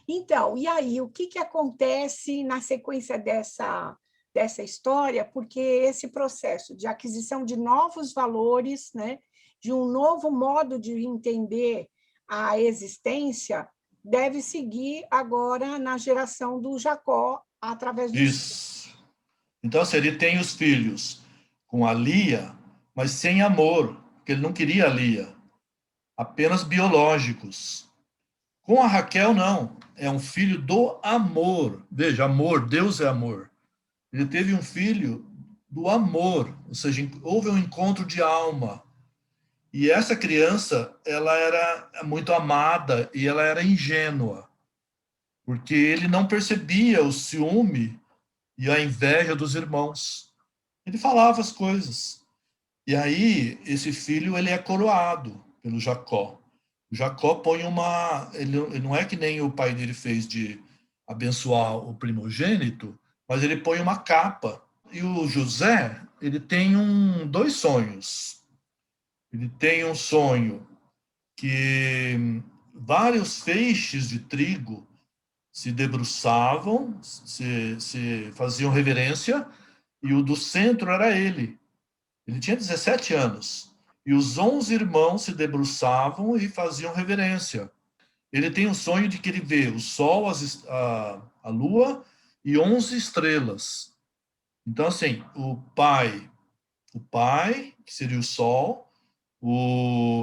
Então, e aí, o que acontece na sequência dessa história? Porque esse processo de aquisição de novos valores, né, de um novo modo de entender a existência, deve seguir agora na geração do Jacó, através dos filhos. Isso. Então, assim, ele tem os filhos com a Lia, mas sem amor, porque ele não queria a Lia, apenas biológicos. Com a Raquel, não. É um filho do amor. Veja, amor, Deus é amor. Ele teve um filho do amor, ou seja, houve um encontro de alma. E essa criança, ela era muito amada e ela era ingênua, porque ele não percebia o ciúme e a inveja dos irmãos. Ele falava as coisas. E aí, esse filho, ele é coroado pelo Jacó. O Jacó põe uma... Ele não é que nem o pai dele fez de abençoar o primogênito, mas ele põe uma capa. E o José, ele tem dois sonhos. Ele tem um sonho que vários feixes de trigo se debruçavam, se faziam reverência, e o do centro era ele. Ele tinha 17 anos. E os 11 irmãos se debruçavam e faziam reverência. Ele tem o sonho de que ele vê o sol, a lua e 11 estrelas. Então, assim, o pai, que seria o sol,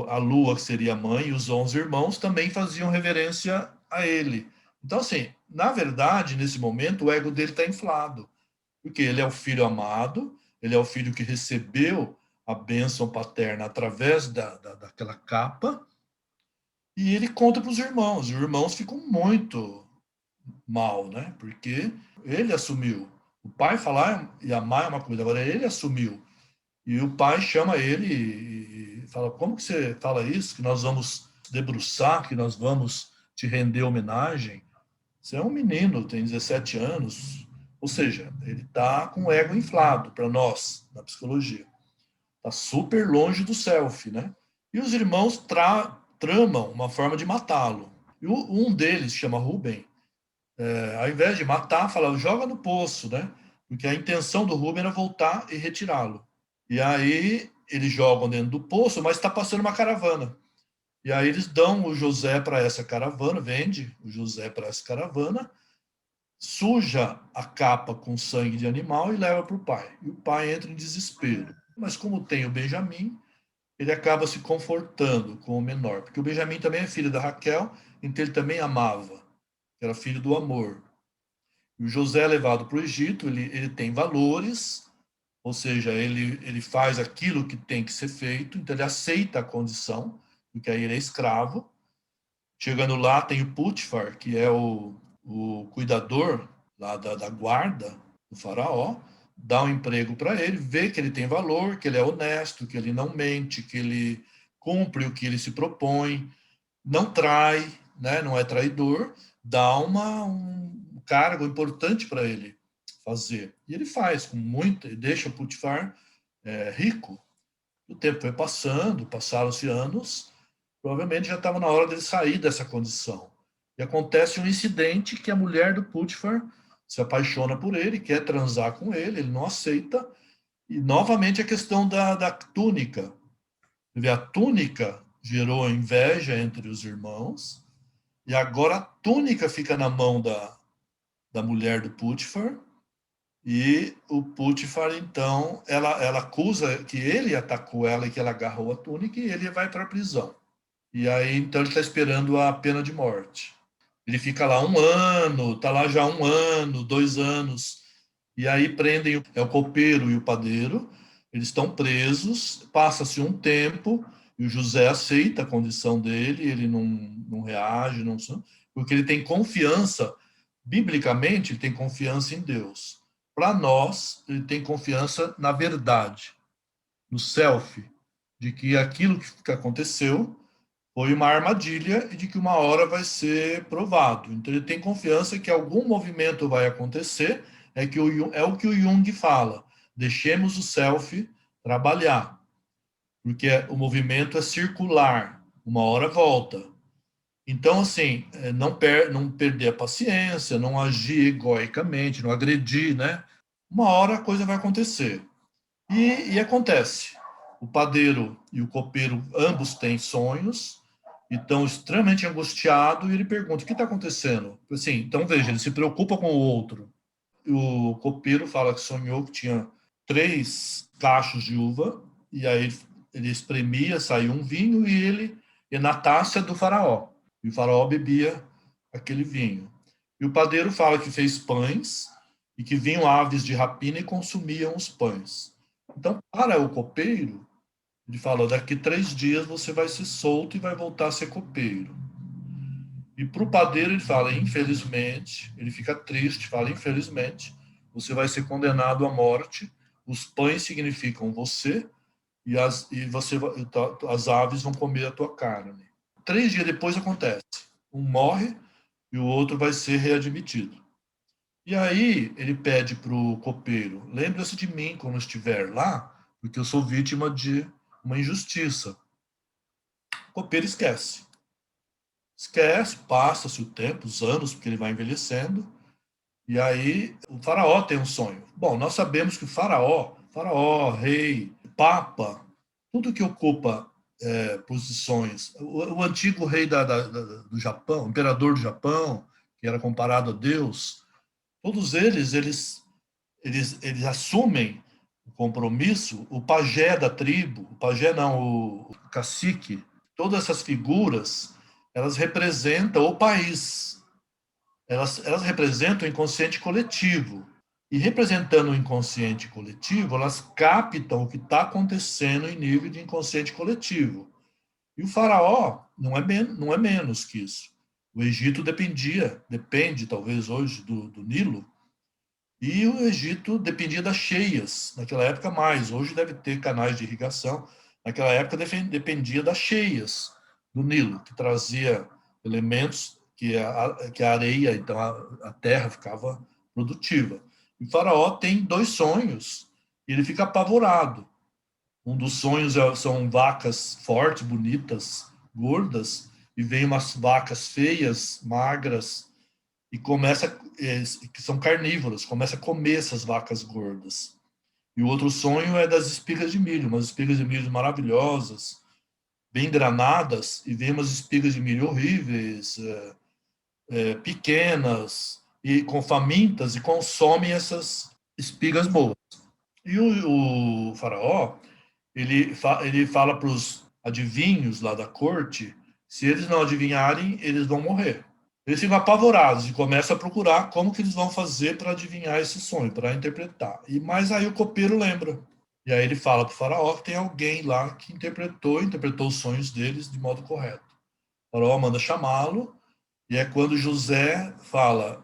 a lua, que seria a mãe, e os 11 irmãos também faziam reverência a ele. Então, assim, na verdade, nesse momento, o ego dele está inflado, porque ele é o filho amado, ele é o filho que recebeu a bênção paterna através daquela capa, e ele conta para os irmãos. Os irmãos ficam muito mal, né? Porque ele assumiu. O pai falar e amar é uma coisa, agora ele assumiu. E o pai chama ele e fala: como que você fala isso? Que nós vamos debruçar, que nós vamos te render homenagem? Você é um menino, tem 17 anos. Ou seja, ele está com o ego inflado para nós, na psicologia. Está super longe do self, né? E os irmãos tramam uma forma de matá-lo. E um deles, chama Rubem, ao invés de matar, fala: joga no poço, né? Porque a intenção do Rubem era voltar e retirá-lo. E aí eles jogam dentro do poço, mas está passando uma caravana. E aí eles dão o José para essa caravana, vende o José para essa caravana, suja a capa com sangue de animal e leva para o pai. E o pai entra em desespero. Mas como tem o Benjamim, ele acaba se confortando com o menor, porque o Benjamim também é filho da Raquel, então ele também amava, era filho do amor. E o José é levado para o Egito, ele tem valores, ou seja, ele faz aquilo que tem que ser feito, então ele aceita a condição, porque aí ele é escravo. Chegando lá, tem o Pútifar, que é o cuidador lá da guarda do faraó, dá um emprego para ele, vê que ele tem valor, que ele é honesto, que ele não mente, que ele cumpre o que ele se propõe, não trai, né, não é traidor, dá um cargo importante para ele fazer. E ele faz com muito, deixa o Putifar rico. O tempo foi passando, passaram-se anos, provavelmente já estava na hora dele sair dessa condição. E acontece um incidente que a mulher do Putifar se apaixona por ele, quer transar com ele, ele não aceita, e novamente a questão da túnica. A túnica gerou inveja entre os irmãos, e agora a túnica fica na mão da mulher do Pútifar, e o Pútifar, então, ela acusa que ele atacou ela e que ela agarrou a túnica, e ele vai para a prisão. E aí, então, ele está esperando a pena de morte. Ele fica lá 1 ano, está lá já 1 ano, 2 anos, e aí prendem o copeiro e o padeiro, eles estão presos, passa-se um tempo, e o José aceita a condição dele, ele não reage, não, porque ele tem confiança, bicamente, ele tem confiança em Deus. Para nós, ele tem confiança na verdade, no self, de que aquilo que aconteceu foi uma armadilha e de que uma hora vai ser provado. Então ele tem confiança que algum movimento vai acontecer, é o que o Jung fala. Deixemos o self trabalhar, porque o movimento é circular, uma hora volta. Então, assim, não perder a paciência, não agir egoicamente, não agredir, né? Uma hora a coisa vai acontecer. E acontece. O padeiro e o copeiro, ambos têm sonhos, e estão extremamente angustiados, e ele pergunta, o que está acontecendo? Assim, então, veja, ele se preocupa com o outro. O copeiro fala que sonhou que tinha 3 cachos de uva, e aí ele espremia, saiu um vinho, e ele ia na taça do faraó. E o faraó bebia aquele vinho. E o padeiro fala que fez pães, e que vinham aves de rapina e consumiam os pães. Então, para o copeiro, ele fala, daqui 3 dias você vai ser solto e vai voltar a ser copeiro. E para o padeiro ele fala, infelizmente, ele fica triste, fala, infelizmente, você vai ser condenado à morte, os pães significam você, as aves vão comer a tua carne. 3 dias depois acontece, um morre e o outro vai ser readmitido. E aí ele pede para o copeiro, lembra-se de mim quando estiver lá, porque eu sou vítima de uma injustiça. O copeiro esquece. Esquece, passa-se o tempo, os anos, porque ele vai envelhecendo, e aí o faraó tem um sonho. Bom, nós sabemos que o faraó, rei, papa, tudo que ocupa posições, o antigo rei do Japão, imperador do Japão, que era comparado a Deus, todos eles assumem o compromisso, o pajé da tribo, o pajé não, o cacique, todas essas figuras, elas representam o país, elas representam o inconsciente coletivo. E representando o inconsciente coletivo, elas captam o que está acontecendo em nível de inconsciente coletivo. E o faraó não é menos que isso. O Egito depende talvez hoje do Nilo, e o Egito dependia das cheias, naquela época mais. Hoje deve ter canais de irrigação. Naquela época dependia das cheias do Nilo, que trazia elementos que a areia, então a terra ficava produtiva. E o faraó tem 2 sonhos e ele fica apavorado. Um dos sonhos são vacas fortes, bonitas, gordas, e vem umas vacas feias, magras, e que são carnívoras, começa a comer essas vacas gordas. E o outro sonho é das espigas de milho, umas espigas de milho maravilhosas, bem granadas, e vem umas espigas de milho horríveis, pequenas, e com famintas, e consomem essas espigas boas. E o faraó, ele fala para os adivinhos lá da corte, se eles não adivinharem, eles vão morrer. Eles ficam apavorados e começam a procurar como que eles vão fazer para adivinhar esse sonho, para interpretar. Mas aí o copeiro lembra. E aí ele fala para o faraó que tem alguém lá que interpretou os sonhos deles de modo correto. O faraó manda chamá-lo, e é quando José fala,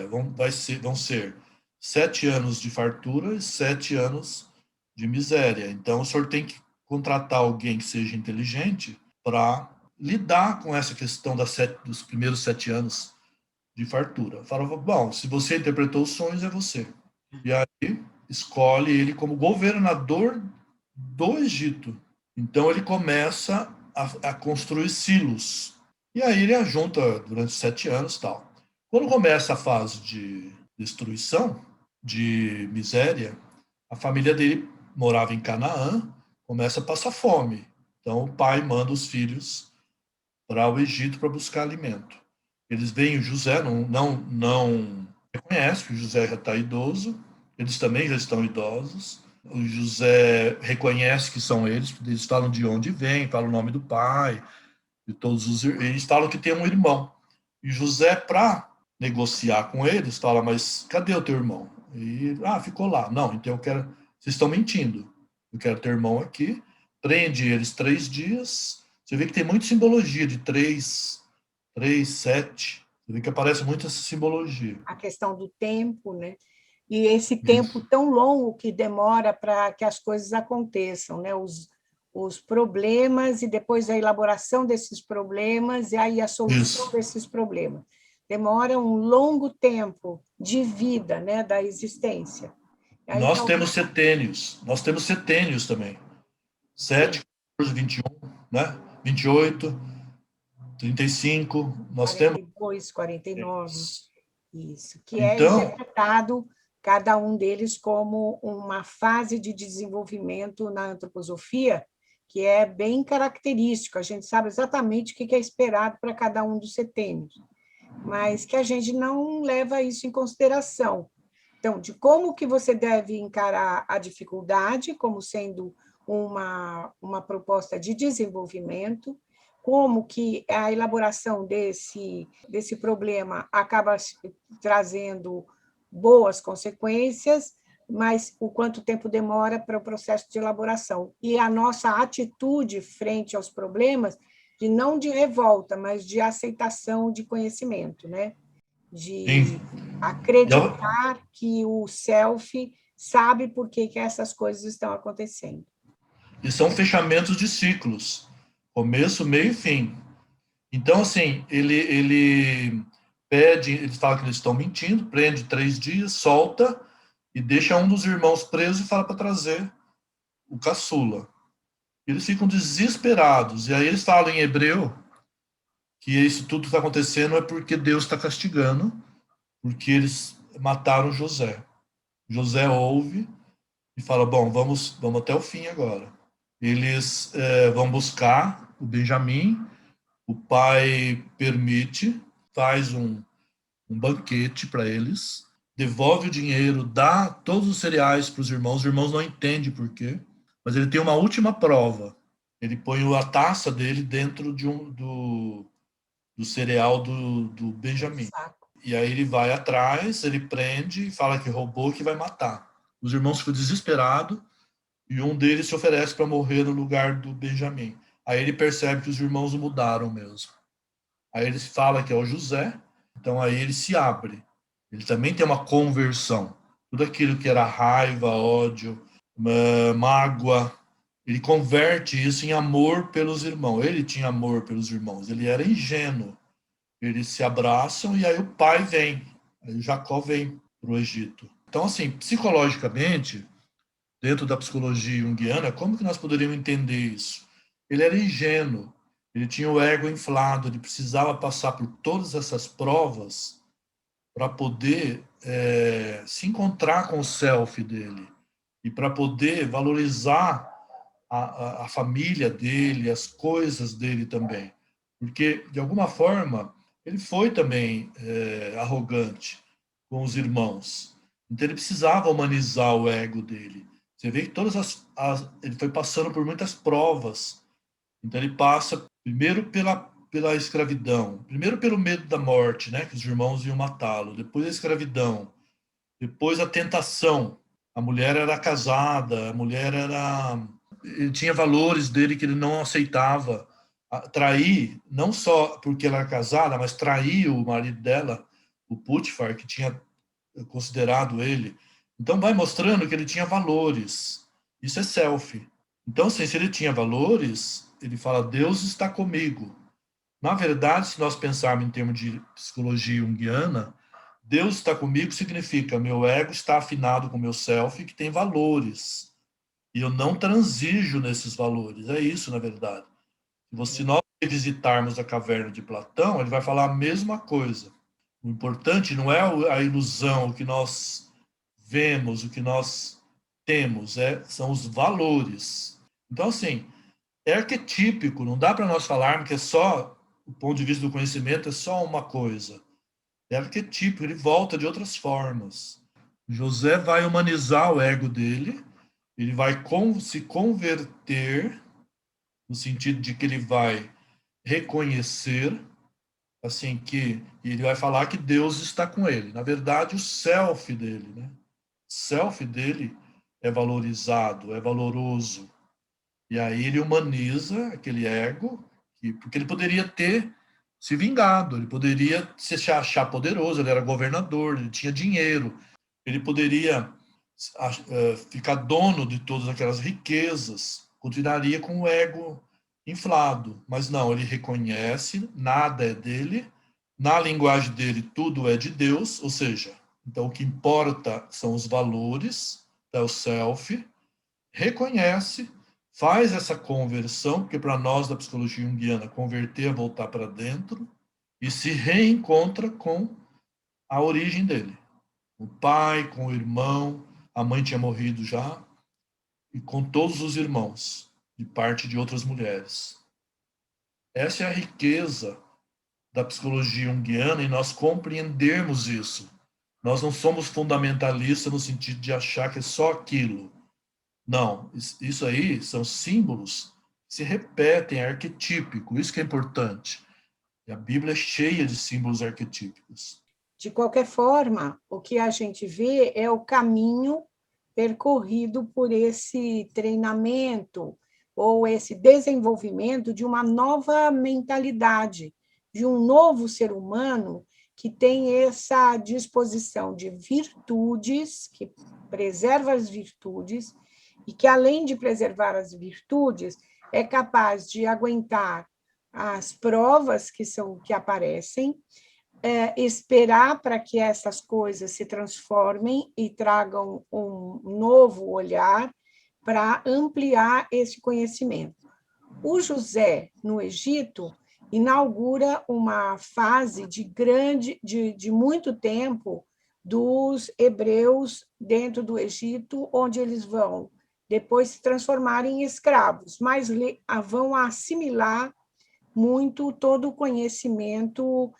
vão ser 7 anos de fartura e 7 anos de miséria. Então o senhor tem que contratar alguém que seja inteligente para lidar com essa questão dos primeiros 7 anos de fartura. Falava, bom, se você interpretou os sonhos, é você. E aí escolhe ele como governador do Egito. Então ele começa a construir silos. E aí ele ajunta durante 7 anos tal. Quando começa a fase de destruição, de miséria, a família dele morava em Canaã, começa a passar fome. Então o pai manda os filhos para o Egito para buscar alimento. Eles veem o José, não reconhece que o José já está idoso, eles também já estão idosos. O José reconhece que são eles, eles falam de onde vem, falam o nome do pai, de todos os, eles falam que tem um irmão. E José, para negociar com eles, fala, mas cadê o teu irmão? E, ficou lá. Não, então eu quero, vocês estão mentindo. Eu quero teu irmão aqui. Prende eles 3 dias. Você vê que tem muita simbologia de 3, 7. Você vê que aparece muito essa simbologia. A questão do tempo, né? E esse tempo Isso. tão longo que demora para que as coisas aconteçam, né? Os problemas e depois a elaboração desses problemas e aí a solução Isso. desses problemas. Demora um longo tempo de vida, né, da existência. Aí, Nós talvez, temos setênios. Nós temos setênios também. sim, 7, 14, 21, né? 28. 35, nós temos 42, 49, isso, que é então, interpretado cada um deles como uma fase de desenvolvimento na antroposofia, que é bem característico, a gente sabe exatamente o que é esperado para cada um dos setênios, mas que a gente não leva isso em consideração. Então, de como que você deve encarar a dificuldade como sendo uma proposta de desenvolvimento, como que a elaboração desse problema acaba trazendo boas consequências, mas o quanto tempo demora para o processo de elaboração. E a nossa atitude frente aos problemas, de não de revolta, mas de aceitação de conhecimento, né? De sim, acreditar que o self sabe por que essas coisas estão acontecendo. e são fechamentos de ciclos, começo, meio e fim. Então, assim, ele pede, ele fala que eles estão mentindo, prende 3 dias, solta e deixa um dos irmãos preso e fala para trazer o caçula. Eles ficam desesperados, e aí eles falam em hebreu que isso tudo está acontecendo é porque Deus está castigando, porque eles mataram José. José ouve e fala, bom, vamos até o fim agora. Eles vão buscar o Benjamim, o pai permite, faz um banquete para eles, devolve o dinheiro, dá todos os cereais para os irmãos não entendem por quê, mas ele tem uma última prova. Ele põe a taça dele dentro do cereal do Benjamim. E aí ele vai atrás, ele prende, fala que roubou, que vai matar. Os irmãos ficam desesperados e um deles se oferece para morrer no lugar do Benjamim. Aí ele percebe que os irmãos mudaram mesmo. Aí ele fala que é o José, então aí ele se abre. Ele também tem uma conversão. Tudo aquilo que era raiva, ódio, mágoa, ele converte isso em amor pelos irmãos. Ele tinha amor pelos irmãos, ele era ingênuo. Eles se abraçam e aí o pai vem. Aí o Jacó vem para o Egito. Então, assim, psicologicamente, dentro da psicologia junguiana, como que nós poderíamos entender isso? Ele era ingênuo, ele tinha o ego inflado, ele precisava passar por todas essas provas para poder se encontrar com o self dele e para poder valorizar a família dele, as coisas dele também. Porque, de alguma forma, ele foi também arrogante com os irmãos. Então, ele precisava humanizar o ego dele. Você vê que ele foi passando por muitas provas. Então, ele passa primeiro pela escravidão, primeiro pelo medo da morte, né, que os irmãos iam matá-lo, depois a escravidão, depois a tentação. A mulher era casada, a mulher era ele tinha valores dele que ele não aceitava. Trair, não só porque ela era casada, mas trair o marido dela, o Putifar, que tinha considerado ele. Então vai mostrando que ele tinha valores. Isso é self. Então, assim, se ele tinha valores, ele fala, Deus está comigo. Na verdade, se nós pensarmos em termos de psicologia junguiana, Deus está comigo significa meu ego está afinado com meu self, que tem valores. E eu não transijo nesses valores. É isso, na verdade. Se nós visitarmos a caverna de Platão, ele vai falar a mesma coisa. O importante não é a ilusão, o que nós vemos, o que nós temos, são os valores. Então, assim, é arquetípico, não dá para nós falarmos que é só, o ponto de vista do conhecimento, é só uma coisa. É arquetípico, ele volta de outras formas. José vai humanizar o ego dele, ele vai se converter, no sentido de que ele vai reconhecer, assim, que ele vai falar que Deus está com ele. Na verdade, o self dele, né? O self dele é valorizado, é valoroso. E aí ele humaniza aquele ego, porque ele poderia ter se vingado, ele poderia se achar poderoso, ele era governador, ele tinha dinheiro, ele poderia ficar dono de todas aquelas riquezas, continuaria com o ego inflado. Mas não, ele reconhece, nada é dele, na linguagem dele tudo é de Deus, ou seja, então o que importa são os valores, é o self, reconhece, faz essa conversão, porque para nós da psicologia junguiana, converter é voltar para dentro, e se reencontra com a origem dele. O pai, com o irmão, a mãe tinha morrido já, e com todos os irmãos, de parte de outras mulheres. Essa é a riqueza da psicologia junguiana e nós compreendermos isso. Nós não somos fundamentalistas no sentido de achar que é só aquilo. Não, isso aí são símbolos que se repetem, é arquetípico, isso que é importante. E a Bíblia é cheia de símbolos arquetípicos. De qualquer forma, o que a gente vê é o caminho percorrido por esse treinamento ou esse desenvolvimento de uma nova mentalidade, de um novo ser humano que tem essa disposição de virtudes, que preserva as virtudes, e que, além de preservar as virtudes, é capaz de aguentar as provas que aparecem, esperar para que essas coisas se transformem e tragam um novo olhar para ampliar esse conhecimento. O José, no Egito, inaugura uma fase de muito tempo dos hebreus dentro do Egito, onde eles vão depois se transformar em escravos, mas vão assimilar muito todo o conhecimento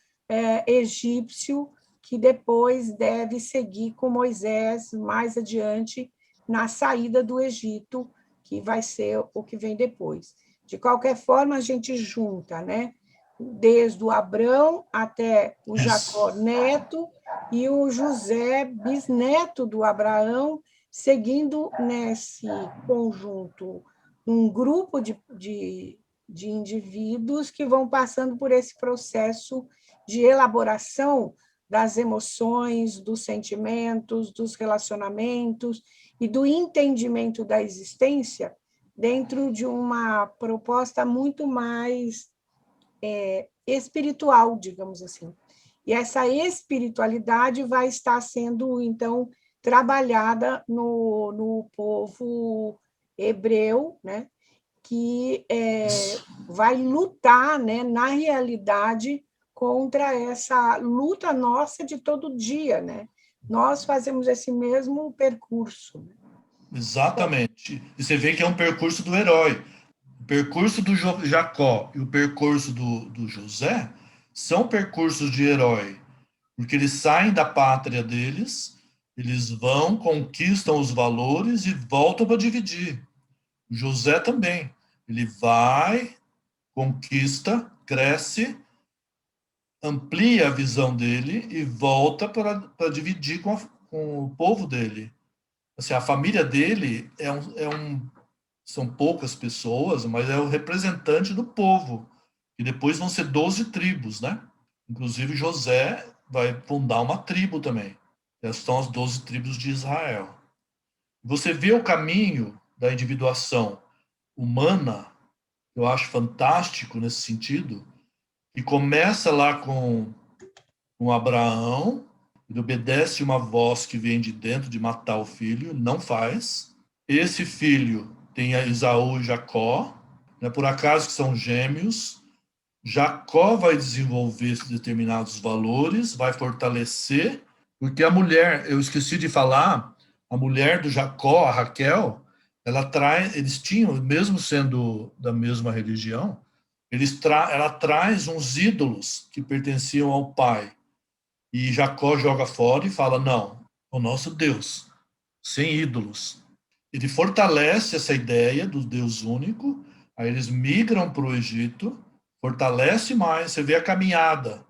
egípcio, que depois deve seguir com Moisés mais adiante na saída do Egito, que vai ser o que vem depois. De qualquer forma, a gente junta, né? Desde o Abrão até o Jacó neto e o José bisneto do Abraão, seguindo nesse conjunto um grupo de indivíduos que vão passando por esse processo de elaboração das emoções, dos sentimentos, dos relacionamentos e do entendimento da existência dentro de uma proposta muito mais espiritual, digamos assim. E essa espiritualidade vai estar sendo, então, trabalhada no povo hebreu, né? Que vai lutar, né, na realidade, contra essa luta nossa de todo dia, né? Nós fazemos esse mesmo percurso. Exatamente. E você vê que é um percurso do herói. O percurso do Jacó e o percurso do José são percursos de herói, porque eles saem da pátria deles, eles vão, conquistam os valores e voltam para dividir. O José também. Ele vai, conquista, cresce, amplia a visão dele e volta para dividir com o povo dele. Assim, a família dele são poucas pessoas, mas é o representante do povo. E depois vão ser 12 tribos, né? Inclusive José vai fundar uma tribo também. Essas são as 12 tribos de Israel. Você vê o caminho da individuação humana, eu acho fantástico nesse sentido, e começa lá com Abraão, ele obedece uma voz que vem de dentro de matar o filho, ele não faz. Esse filho tem a Esaú e Jacó, né, por acaso que são gêmeos. Jacó vai desenvolver determinados valores, vai fortalecer, porque a mulher, eu esqueci de falar, a mulher do Jacó, a Raquel, eles tinham, mesmo sendo da mesma religião, ela traz uns ídolos que pertenciam ao pai. E Jacó joga fora e fala, não, o nosso Deus, sem ídolos. Ele fortalece essa ideia do Deus único, aí eles migram para o Egito, fortalece mais, você vê a caminhada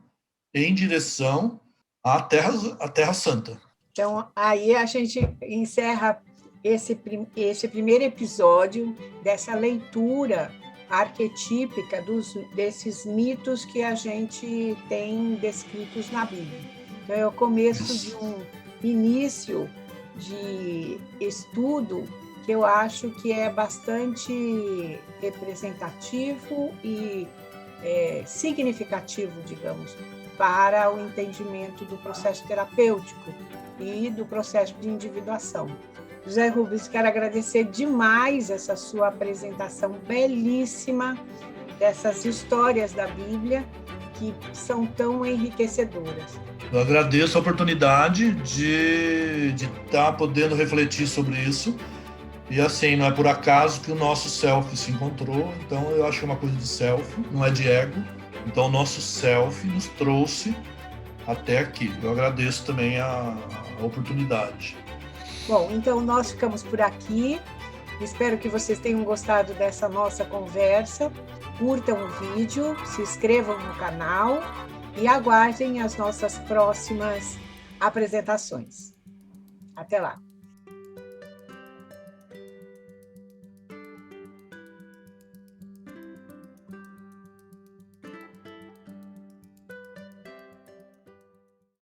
em direção à Terra Santa. Então, aí a gente encerra esse primeiro episódio dessa leitura arquetípica desses mitos que a gente tem descritos na Bíblia. Então, é o começo de um início de estudo que eu acho que é bastante representativo e significativo, digamos, para o entendimento do processo terapêutico e do processo de individuação. José Rubens, quero agradecer demais essa sua apresentação belíssima dessas histórias da Bíblia que são tão enriquecedoras. Eu agradeço a oportunidade de estar podendo refletir sobre isso. E assim, não é por acaso que o nosso self se encontrou, então eu acho que é uma coisa de self, não é de ego. Então o nosso self nos trouxe até aqui. Eu agradeço também a oportunidade. Bom, então nós ficamos por aqui. Espero que vocês tenham gostado dessa nossa conversa. Curtam o vídeo, se inscrevam no canal e aguardem as nossas próximas apresentações. Até lá!